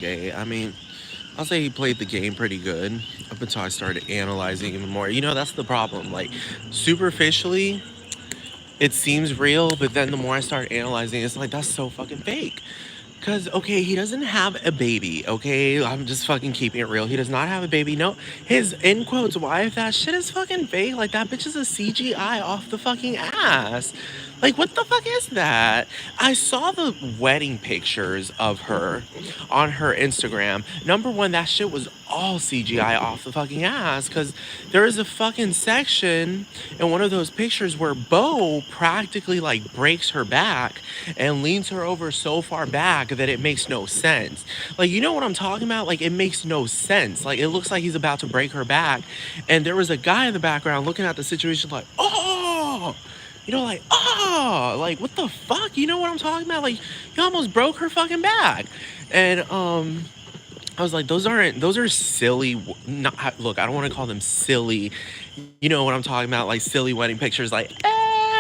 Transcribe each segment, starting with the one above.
gay. I mean, I'll say he played the game pretty good up until I started analyzing even more. That's the problem. Like, superficially, it seems real, but then the more I start analyzing, it's like, that's so fucking fake. Because, okay, he doesn't have a baby, okay? I'm just fucking keeping it real. He does not have a baby. No, his, in quotes, wife, that shit is fucking fake. Like, that bitch is a CGI off the fucking ass. Like, what the fuck is that? I saw the wedding pictures of her on her Instagram. Number one, that shit was all CGI off the fucking ass. Because there is a fucking section in one of those pictures where Beau practically, like, breaks her back and leans her over so far back that it makes no sense. Like, you know what I'm talking about? Like, it makes no sense. Like, it looks like he's about to break her back. And there was a guy in the background looking at the situation like, oh, like, oh, like, what the fuck? You know what I'm talking about? Like, he almost broke her fucking back. And, I was like, those are silly. Not, look, I don't want to call them silly. You know what I'm talking about? Like, silly wedding pictures, like,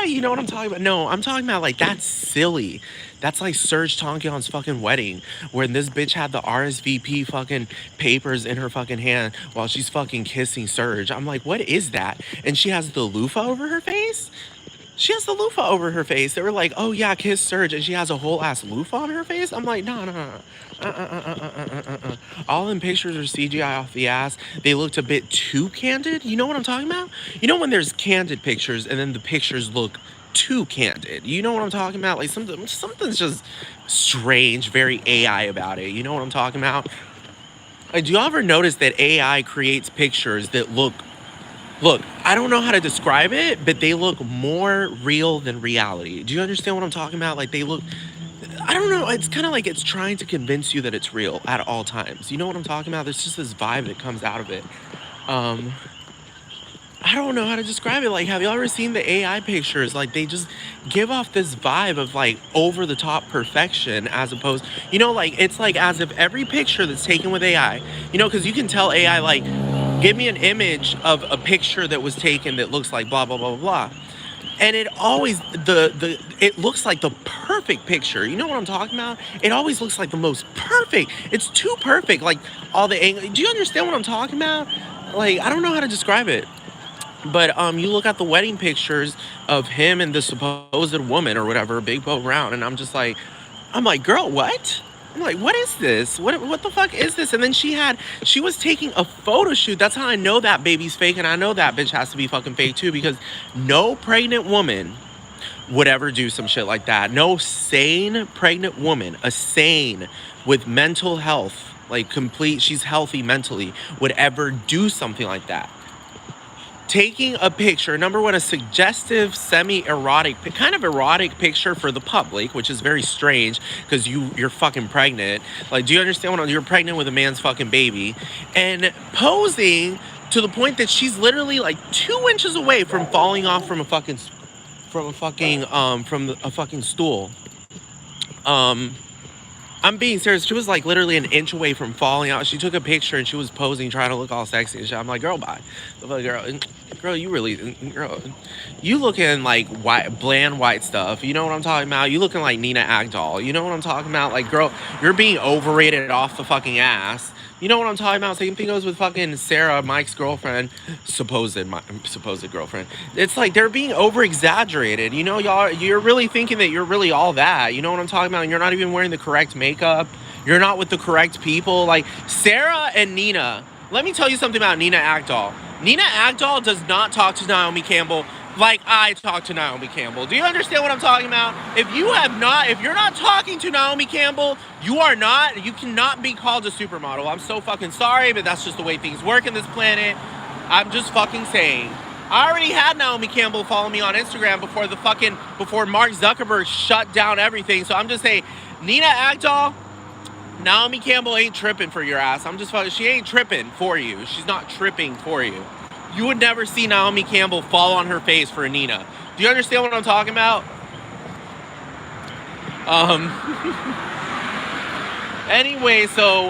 you know what I'm talking about? No, I'm talking about, like, that's silly. That's like Serge Tankian's fucking wedding, when this bitch had the RSVP fucking papers in her fucking hand while she's fucking kissing Serge. I'm like, what is that? And she has the loofah over her face? She has the loofah over her face. They were like, oh yeah, kiss Serge, and she has a whole ass loofah on her face. I'm like, no, no, no. All them pictures are CGI off the ass. They looked a bit too candid. You know what I'm talking about? You know when there's candid pictures and then the pictures look too candid. You know what I'm talking about? Like something's just strange, very AI about it. You know what I'm talking about? Like, do you ever notice that AI creates pictures that look, I don't know how to describe it, but they look more real than reality. Do you understand what I'm talking about? Like, they look, I don't know, it's kind of like it's trying to convince you that it's real at all times. You know what I'm talking about? There's just this vibe that comes out of it. Um, I don't know how to describe it. Like, have you ever seen the AI pictures? Like, they just give off this vibe of, like, over the top perfection, as opposed, like, it's like as if every picture that's taken with AI, because you can tell AI, like, give me an image of a picture that was taken that looks like blah, blah, blah, blah, blah. And it always, it looks like the perfect picture. You know what I'm talking about? It always looks like the most perfect. It's too perfect. Like, all the angles. Do you understand what I'm talking about? Like, I don't know how to describe it. But you look at the wedding pictures of him and the supposed woman or whatever, Big Beau Brown, and I'm like, girl, what? I'm like, what is this? What the fuck is this? And then she was taking a photo shoot. That's how I know that baby's fake, and I know that bitch has to be fucking fake too, because no pregnant woman would ever do some shit like that. No sane pregnant woman, a sane with mental health, like complete, she's healthy mentally, would ever do something like that. Taking a picture, number one, a suggestive, semi-erotic, kind of erotic picture for the public, which is very strange because you're fucking pregnant. Like, do you understand what you're pregnant with a man's fucking baby, and posing to the point that she's literally like 2 inches away from falling off from a fucking stool. I'm being serious. She was like literally an inch away from falling out. She took a picture and she was posing, trying to look all sexy and shit. I'm like, girl, bye. Girl, you looking like white, bland white stuff. You know what I'm talking about? You looking like Nina Agdal. You know what I'm talking about? Like, girl, you're being overrated off the fucking ass. You know what I'm talking about? Same thing goes with fucking Sarah, Mike's girlfriend, supposed girlfriend. It's like they're being over exaggerated. Y'all, you're really thinking that you're really all that. You know what I'm talking about? And you're not even wearing the correct makeup. You're not with the correct people. Like Sarah and Nina. Let me tell you something about Nina Agdal. Nina Agdal does not talk to Naomi Campbell like I talk to Naomi Campbell. Do you understand what I'm talking about? If you're not talking to Naomi Campbell, you cannot be called a supermodel. I'm so fucking sorry, but that's just the way things work in this planet. I'm just fucking saying. I already had Naomi Campbell follow me on Instagram before Mark Zuckerberg shut down everything. So I'm just saying, Nina Agdal, Naomi Campbell ain't tripping for your ass. She ain't tripping for you. She's not tripping for you. You would never see Naomi Campbell fall on her face for a Nina. Do you understand what I'm talking about? Anyway, so,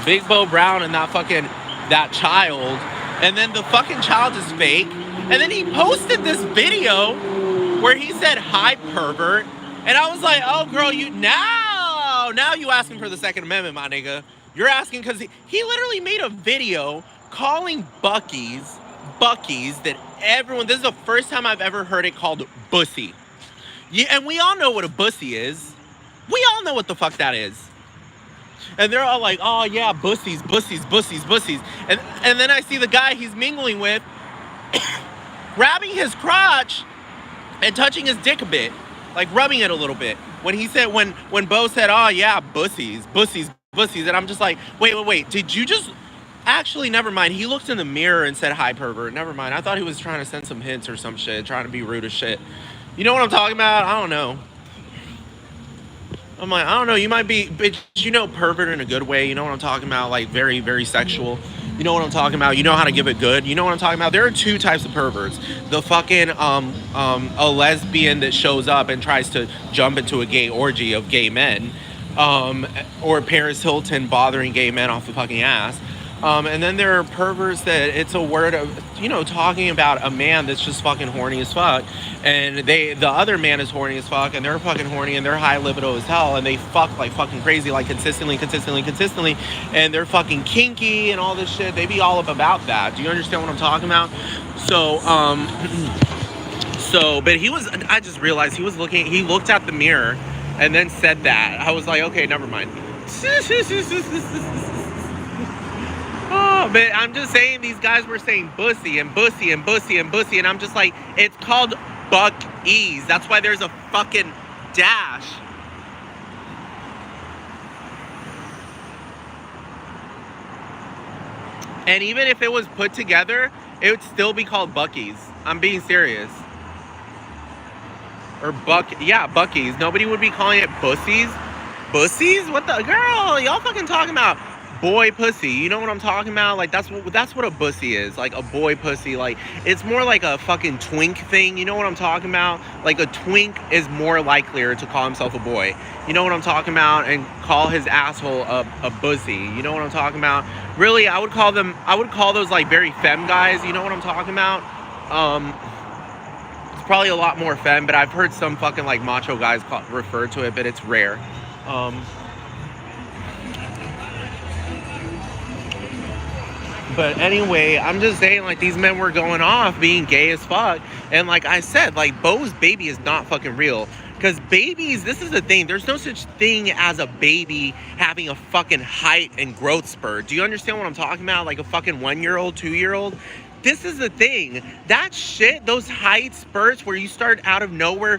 Big Beau Brown and that child, and then the fucking child is fake, and then he posted this video where he said, hi, pervert, And I was like, oh, girl, now you asking for the Second Amendment, my nigga. You're asking because he literally made a video calling Bucky's that everyone, this is the first time I've ever heard it called bussy. Yeah, and we all know what a bussy is. We all know what the fuck that is. And they're all like, oh yeah, bussies. And then I see the guy he's mingling with grabbing his crotch and touching his dick a bit, like rubbing it a little bit. When Beau said, oh yeah, bussies, and I'm just like, wait, did you just actually, never mind. He looked in the mirror and said, hi, pervert. Never mind. I thought he was trying to send some hints or some shit, trying to be rude as shit. You know what I'm talking about? I don't know. I'm like, I don't know. You might be, bitch, pervert in a good way. You know what I'm talking about? Like, very, very sexual. You know what I'm talking about? You know how to give it good. You know what I'm talking about? There are two types of perverts. The fucking, a lesbian that shows up and tries to jump into a gay orgy of gay men. Or Paris Hilton bothering gay men off the fucking ass. And then there are perverts that it's a word of, talking about a man that's just fucking horny as fuck. And the other man is horny as fuck, and they're fucking horny, and they're high libido as hell, and they fuck like fucking crazy, like consistently. And they're fucking kinky and all this shit. They be all up about that. Do you understand what I'm talking about? But I just realized he looked at the mirror and then said that. I was like, okay, never mind. Oh, but I'm just saying these guys were saying bussy, and I'm just like, it's called Bucky's. That's why there's a fucking dash. And even if it was put together, it would still be called Bucky's. I'm being serious. Or Bucky's. Nobody would be calling it bussies. Bussies? What the girl? Y'all fucking talking about boy pussy. You know what I'm talking about? Like that's what a bussy is. Like a boy pussy. Like it's more like a fucking twink thing. You know what I'm talking about? Like a twink is more likelier to call himself a boy. You know what I'm talking about? And call his asshole a bussy. You know what I'm talking about? Really, I would call those like very femme guys. You know what I'm talking about? It's probably a lot more femme, but I've heard some fucking like macho guys refer to it, but it's rare. But anyway, I'm just saying, like, these men were going off being gay as fuck. And like I said, like, Beau's baby is not fucking real. Because babies, this is the thing. There's no such thing as a baby having a fucking height and growth spurt. Do you understand what I'm talking about? Like a fucking 1-year-old, 2-year-old? This is the thing. That shit, those height spurts where you start out of nowhere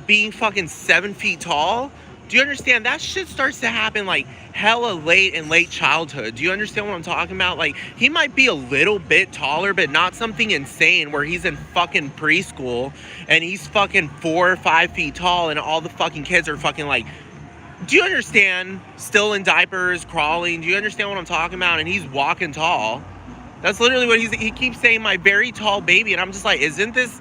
being fucking 7 feet tall. Do you understand? That shit starts to happen like hella late in late childhood. Do you understand what I'm talking about? Like, he might be a little bit taller, but not something insane where he's in fucking preschool and he's fucking 4 or 5 feet tall and all the fucking kids are fucking like, do you understand? Still in diapers, crawling. Do you understand what I'm talking about? And he's walking tall. That's literally what he keeps saying, my very tall baby. And I'm just like, isn't this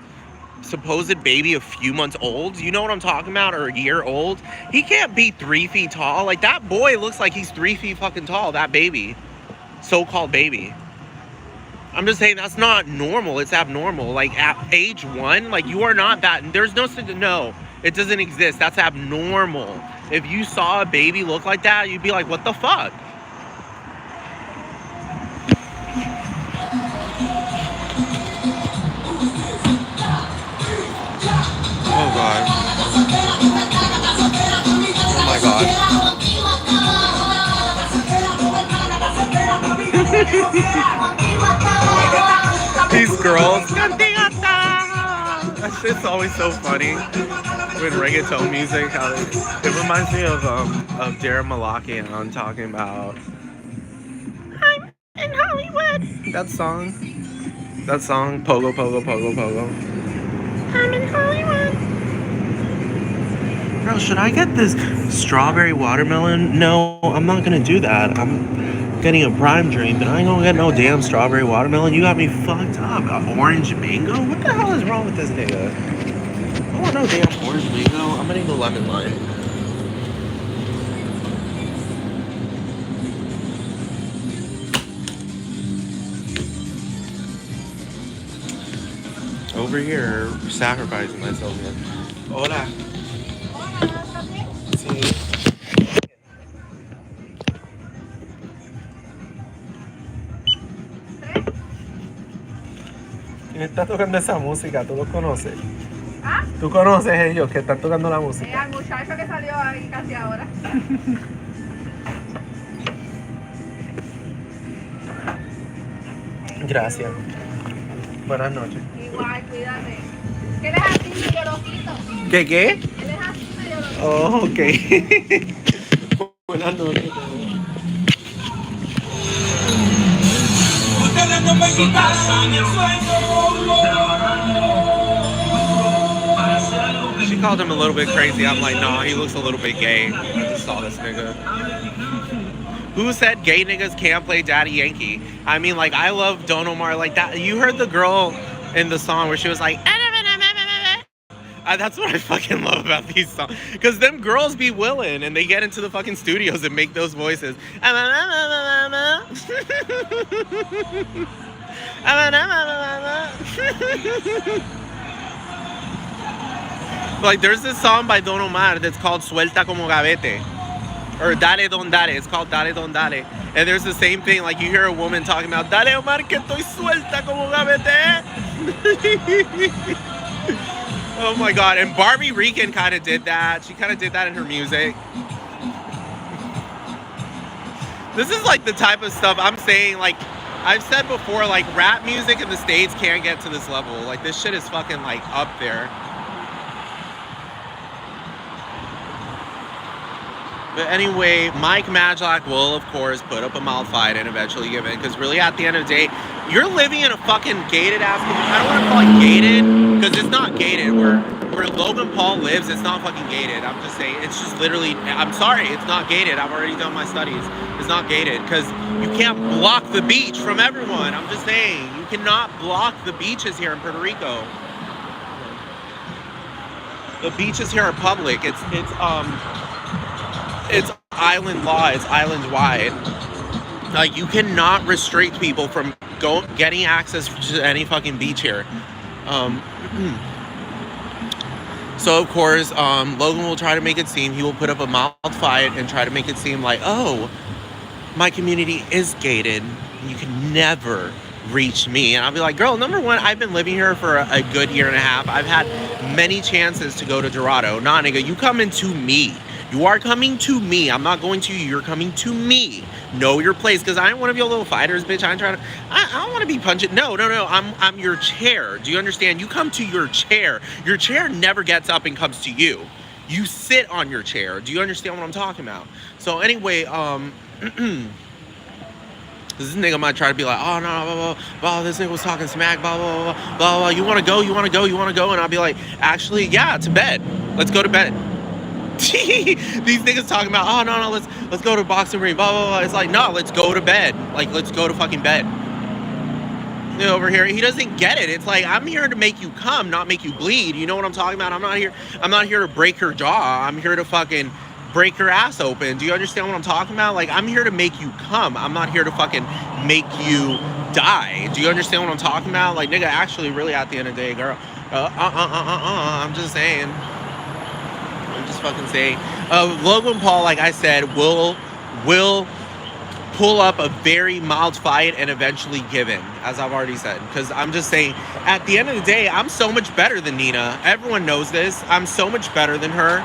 supposed baby a few months old? You know what I'm talking about? Or a year old? He can't be 3 feet tall. Like, that boy looks like he's 3 feet fucking tall. That baby, so-called baby. I'm just saying that's not normal. It's abnormal. Like, at age 1, like, you are not that. There's no, it doesn't exist. That's abnormal. If you saw a baby look like that, you'd be like, what the fuck? Oh god. Oh my god. These girls. That shit's always so funny. With reggaeton music, it reminds me of Dara Malaki on talking about I'm in Hollywood. That song, Pogo, Pogo, Pogo, Pogo. I'm in Hollywood. Girl, should I get this strawberry watermelon? No, I'm not gonna do that. I'm getting a prime drink, but I ain't gonna get no damn strawberry watermelon. You got me fucked up. Orange mango? What the hell is wrong with this nigga? I want no damn orange mango. I'm gonna need a lemon lime. Over here, sacrificing myself again. Hola. Está tocando esa música, ¿tú los conoces? ¿Ah? ¿Tú conoces ellos que están tocando la música? Al muchacho que salió ahí casi ahora. Gracias. Buenas noches. Igual, cuídate. ¿Qué él es así, medio loquito? ¿Qué? Él es así, medio loquito. Oh, ok. Buenas noches. Ustedes no me quitaron el sueño. She called him a little bit crazy. I'm like, nah, he looks a little bit gay. I just saw this nigga. Who said gay niggas can't play Daddy Yankee? I mean, like, I love Don Omar like that. You heard the girl in the song where she was like, that's what I fucking love about these songs. Because them girls be willing and they get into the fucking studios and make those voices. Like, there's this song by Don Omar that's called Suelta como gavete. Or Dale Don Dale. It's called Dale Don Dale. And there's the same thing. Like, you hear a woman talking about Dale Omar que estoy suelta como gavete. Oh my god. And Barbie Rican kind of did that. She kind of did that in her music. This is like the type of stuff I'm saying, like, I've said before, like, rap music in the States can't get to this level. Like, this shit is fucking, like, up there. But anyway, Mike Madlock will, of course, put up a mouth fight and eventually give in. Because really, at the end of the day, you're living in a fucking gated-ass... I don't want to call it gated, because it's not gated. Where Logan Paul lives, it's not fucking gated. I'm just saying, it's just literally... I'm sorry, it's not gated. I've already done my studies. It's not gated, because you can't block the beach from everyone. I'm just saying, you cannot block the beaches here in Puerto Rico. The beaches here are public. It's island law. It's island wide. Like, you cannot restrict people from getting access to any fucking beach here. So of course, Logan will try to make it seem, he will put up a mild fight and try to make it seem like, oh, my community is gated. You can never reach me. And I'll be like, girl, number one, I've been living here for a good year and a half. I've had many chances to go to Dorado. Nah, nigga, you coming to me. You are coming to me. I'm not going to you. You're coming to me. Know your place, because I ain't one of your little fighters, bitch. I don't want to be punching. No. I'm your chair. Do you understand? You come to your chair. Your chair never gets up and comes to you. You sit on your chair. Do you understand what I'm talking about? So anyway, this nigga might try to be like, oh, no, blah, blah, blah, this nigga was talking smack, blah, blah, blah, blah, blah. You want to go? And I'll be like, actually, yeah, to bed. Let's go to bed. These niggas talking about, oh, no, let's go to boxing ring, blah, blah, blah. It's like, no, let's go to bed. Like, let's go to fucking bed. Over here, he doesn't get it. It's like, I'm here to make you come, not make you bleed. You know what I'm talking about? I'm not here to break her jaw. I'm here to fucking break her ass open. Do you understand what I'm talking about? Like, I'm here to make you come. I'm not here to fucking make you die. Do you understand what I'm talking about? Like, nigga, actually, really, at the end of the day, girl, I'm just saying. I'm just fucking saying. Logan Paul, like I said, will pull up a very mild fight and eventually give in, as I've already said. Because I'm just saying, at the end of the day, I'm so much better than Nina. Everyone knows this. I'm so much better than her.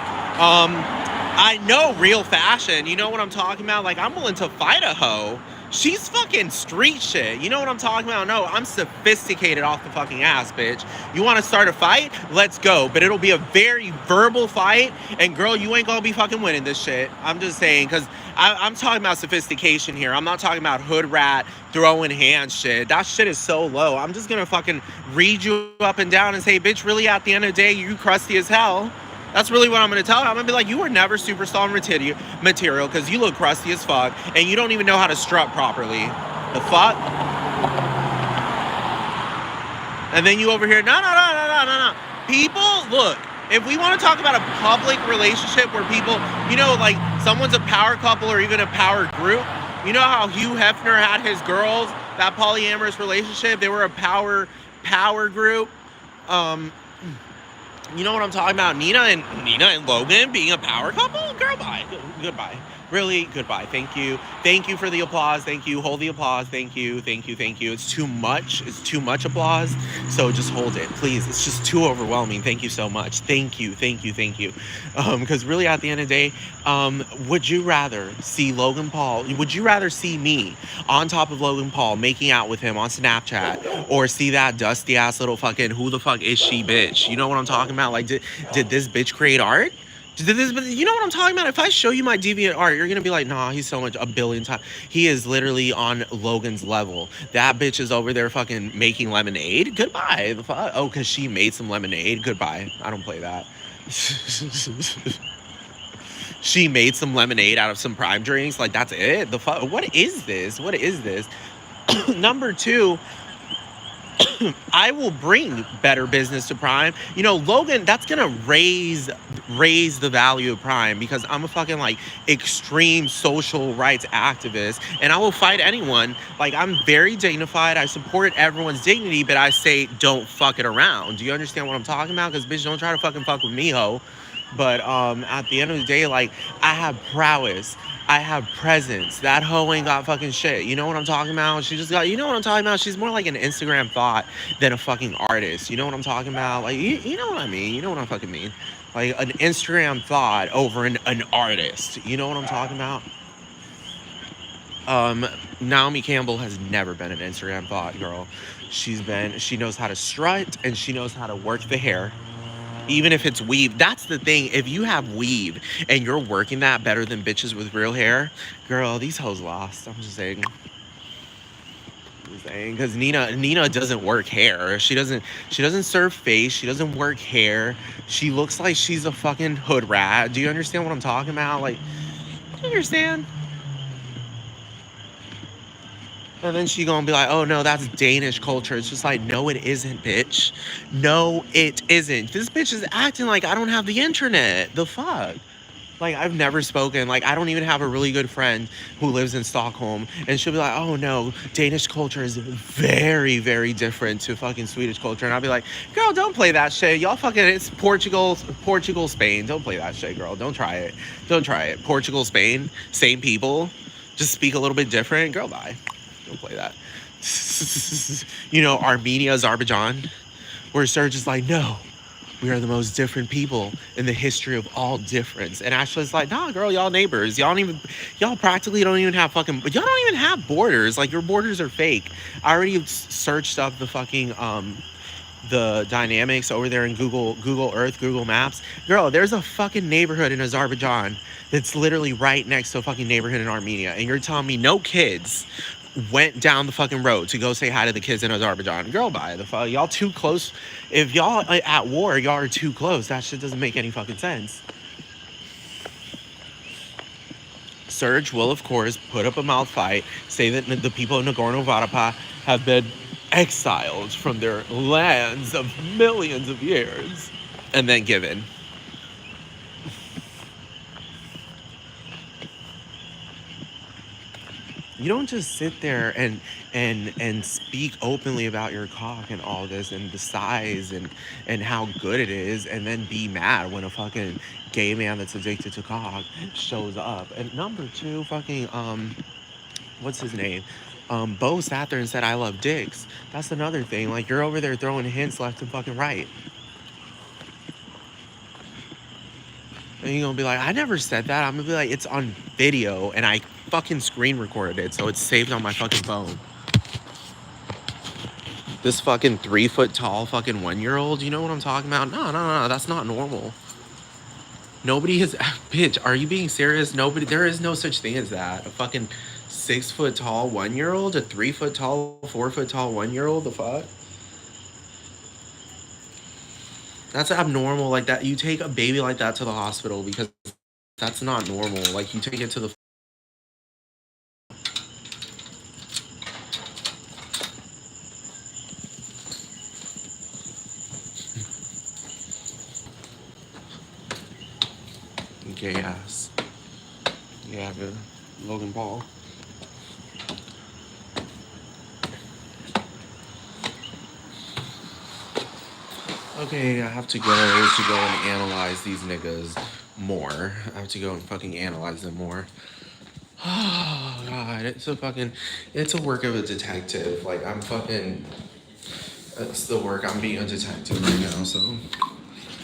I know real fashion. You know what I'm talking about? Like, I'm willing to fight a hoe. She's fucking street shit. You know what I'm talking about? No, I'm sophisticated off the fucking ass, bitch. You want to start a fight? Let's go. But it'll be a very verbal fight. And girl, you ain't gonna be fucking winning this shit. I'm just saying, because I'm talking about sophistication here. I'm not talking about hood rat, throwing hands shit. That shit is so low. I'm just gonna fucking read you up and down and say, bitch, really, at the end of the day, you crusty as hell. That's really what I'm going to tell her. I'm going to be like, you were never superstar material because you look crusty as fuck and you don't even know how to strut properly. The fuck? And then you over here, no. People, look, if we want to talk about a public relationship where people, you know, like someone's a power couple or even a power group, you know how Hugh Hefner had his girls, that polyamorous relationship? They were a power group. You know what I'm talking about? Nina and Logan being a power couple? Girl, bye. Goodbye. Really, goodbye. Thank you. Thank you for the applause. Thank you. Hold the applause. Thank you. Thank you. Thank you. It's too much. It's too much applause. So just hold it, please. It's just too overwhelming. Thank you so much. Thank you. Thank you. Thank you. Because really, at the end of the day, would you rather see Logan Paul? Would you rather see me on top of Logan Paul making out with him on Snapchat, or see that dusty ass little fucking who the fuck is she bitch? You know what I'm talking about? Like, did this bitch create art? Did this, you know what I'm talking about? If I show you my deviant art, you're gonna be like, nah, he's so much a billion times. He is literally on Logan's level. That bitch is over there fucking making lemonade. Goodbye. The fuck? Oh, cause she made some lemonade. Goodbye. I don't play that. She made some lemonade out of some Prime drinks. Like, that's it. The fuck? What is this? What is this? Number two, I will bring better business to Prime. You know, Logan, that's gonna raise the value of Prime, because I'm a fucking like extreme social rights activist, and I will fight anyone. Like, I'm very dignified. I support everyone's dignity, but I say don't fuck it around. Do you understand what I'm talking about? Because bitch, don't try to fuck with me, ho. But at the end of the day, like, I have prowess. I have presence. That hoe ain't got fucking shit. You know what I'm talking about? She just got, you know what I'm talking about? She's more like an Instagram thought than a fucking artist. You know what I'm talking about? Like, you know what I mean? You know what I fucking mean? Like, an Instagram thought over an artist. You know what I'm talking about? Naomi Campbell has never been an Instagram thought girl. She knows how to strut, and she knows how to work the hair. Even if it's weave, that's the thing. If you have weave and you're working that better than bitches with real hair, girl, these hoes lost. I'm just saying. Because Nina doesn't work hair. She doesn't serve face. She doesn't work hair. She looks like she's a fucking hood rat. Do you understand what I'm talking about? Like, do you understand? And then she gonna be like, oh no, that's Danish culture. It's just like, no, it isn't, bitch. No, it isn't. This bitch is acting like I don't have the internet. The fuck? Like, I've never spoken. Like, I don't even have a really good friend who lives in Stockholm. And she'll be like, oh no, Danish culture is very, very different to fucking Swedish culture. And I'll be like, girl, don't play that shit. Y'all fucking, it's Portugal, Spain. Don't play that shit, girl. Don't try it. Don't try it. Portugal, Spain, same people. Just speak a little bit different. Girl, bye. Don't play that. You know, Armenia, Azerbaijan, where Serge is like, no, we are the most different people in the history of all difference. And Ashley's like, nah, girl, y'all neighbors. Y'all practically don't even have y'all don't even have borders. Like, your borders are fake. I already searched up the fucking, the dynamics over there in Google Earth, Google Maps. Girl, there's a fucking neighborhood in Azerbaijan that's literally right next to a fucking neighborhood in Armenia. And you're telling me no kids went down the fucking road to go say hi to the kids in Azerbaijan? Girl, bye. The fuck, y'all too close. If y'all at war, y'all are too close. That shit doesn't make any fucking sense. Serge will, of course, put up a mouth fight, say that the people of Nagorno-Karabakh have been exiled from their lands of millions of years, and then give in. You don't just sit there and speak openly about your cock and all this and the size and how good it is, and then be mad when a fucking gay man that's addicted to cock shows up. And number two, fucking what's his name? Beau sat there and said, I love dicks. That's another thing. Like, you're over there throwing hints left and fucking right. And you're gonna be like, I never said that. I'm gonna be like, it's on video, and I fucking screen recorded it, so it's saved on my fucking phone. This fucking 3 foot tall fucking 1-year-old, you know what I'm talking about? No, that's not normal. Nobody is, bitch, are you being serious? Nobody, there is no such thing as that. A fucking 6 foot tall 1-year-old, a 3 foot tall, 4 foot tall 1-year-old, the fuck? That's abnormal. Like, that, you take a baby like that to the hospital, because that's not normal. Like, you take it to the gay ass. Yeah, Logan Paul. Okay, I have to go and analyze these niggas more. I have to go and fucking analyze them more. Oh god, it's a work of a detective. Like I'm fucking, it's the work. I'm being a detective right now, so